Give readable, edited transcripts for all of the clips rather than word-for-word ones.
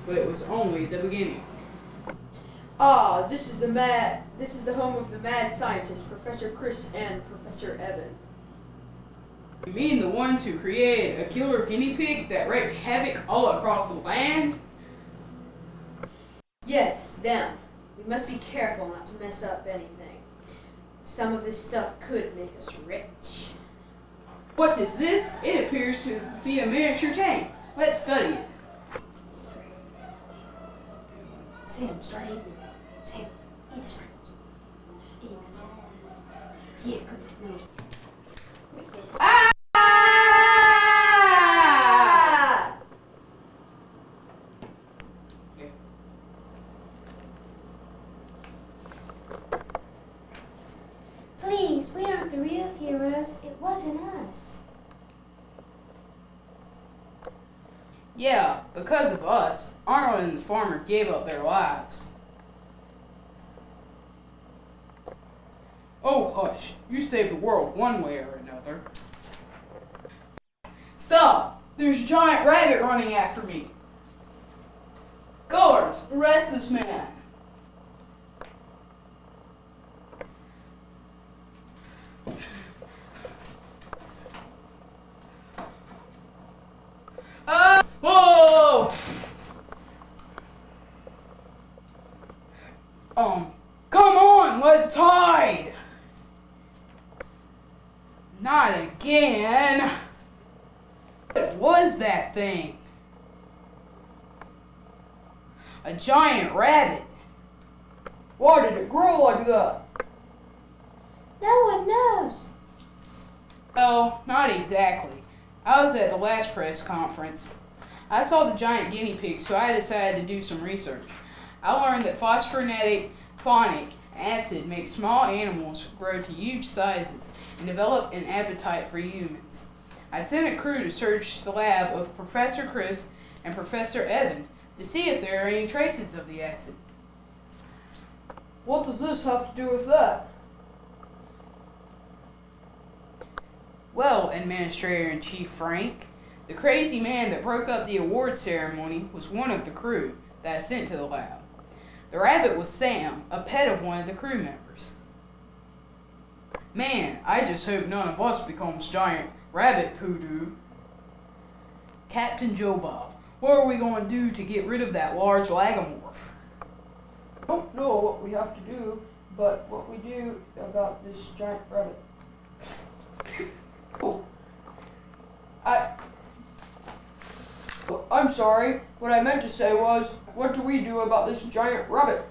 but it was only the beginning. Ah, this is the home of the mad scientists, Professor Chris and Professor Evan. You mean the ones who created a killer guinea pig that wreaked havoc all across the land? Yes, them. We must be careful not to mess up anything. Some of this stuff could make us rich. What is this? It appears to be a miniature tank. Let's study it. Sam, start eating. Sam, eat the sprinkles. Eat this one. Yeah, good. No. Ah! Please, we aren't the real heroes. It wasn't us. Yeah, because of us, Arnold and the farmer gave up their lives. Oh, hush. You saved the world one way or another. Stop! There's a giant rabbit running after me. Guards, arrest this man. Whoa! Come on, let's hide! Not again! What was that thing? A giant rabbit. Why did it grow like that? No one knows. Well, not exactly. I was at the last press conference. I saw the giant guinea pig, so I decided to do some research. I learned that phosphorinated phonic acid makes small animals grow to huge sizes and develop an appetite for humans. I sent a crew to search the lab of Professor Chris and Professor Evan to see if there are any traces of the acid. What does this have to do with that? Well, Administrator-in-Chief Frank, the crazy man that broke up the award ceremony was one of the crew that I sent to the lab. The rabbit was Sam, a pet of one of the crew members. Man, I just hope none of us becomes giant rabbit poodoo. Captain Joe Bob, what are we going to do to get rid of that large lagomorph? I don't know what we have to do, but what we do about this giant rabbit. Oh. I'm sorry. What I meant to say was, what do we do about this giant rabbit?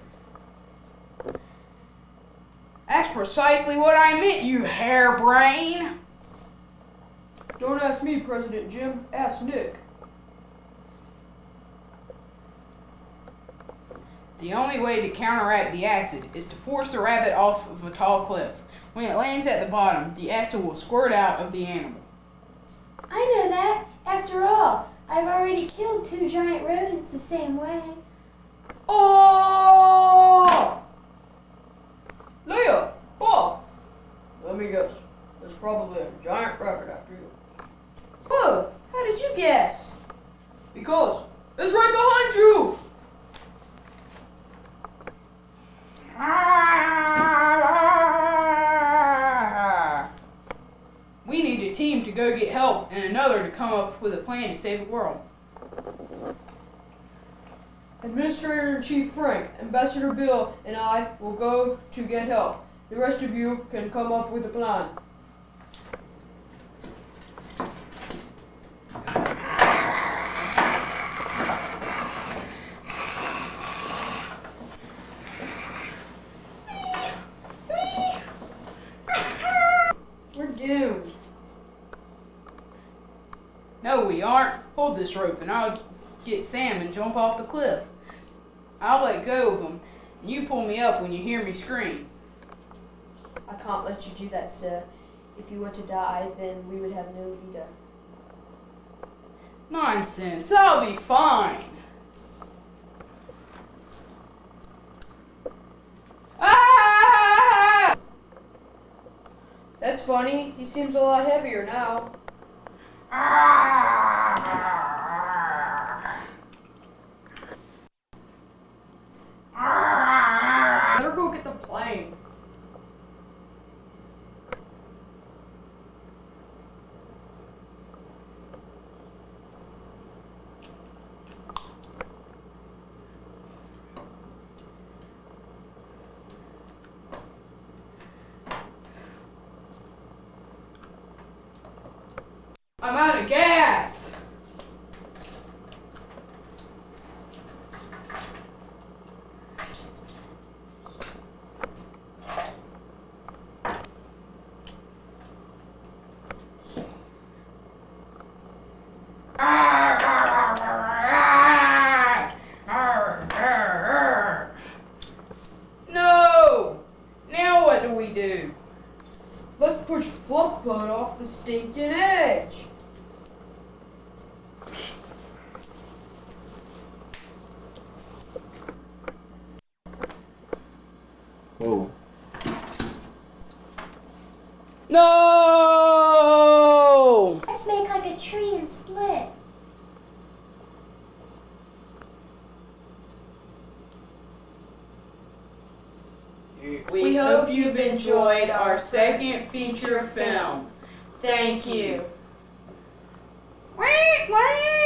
That's precisely what I meant, you harebrain! Don't ask me, President Jim. Ask Nick. The only way to counteract the acid is to force the rabbit off of a tall cliff. When it lands at the bottom, the acid will squirt out of the animal. I know that. After all, I've already killed 2 giant rodents the same way. Oh! Leah! Bob! Let me guess. There's probably a giant rabbit after you. Oh! How did you guess? Because it's right behind you! We need a team to go get help and another to come up with a plan to save the world. Administrator-in-Chief Frank, Ambassador Bill, and I will go to get help. The rest of you can come up with a plan. We're doomed. No, we aren't. Hold this rope and I'll get Sam and jump off the cliff. I'll let go of him and you pull me up when you hear me scream. I can't let you do that, sir. If you were to die, then we would have no leader. Nonsense, I'll be fine. Ah! That's funny. He seems a lot heavier now. Ah! I'm out of gas. No! Now what do we do? Let's push Fluffbud off the stinking edge. Whoa. No! Let's make like a tree and split. We hope you've enjoyed our second feature film. Thank you. Wah, wah.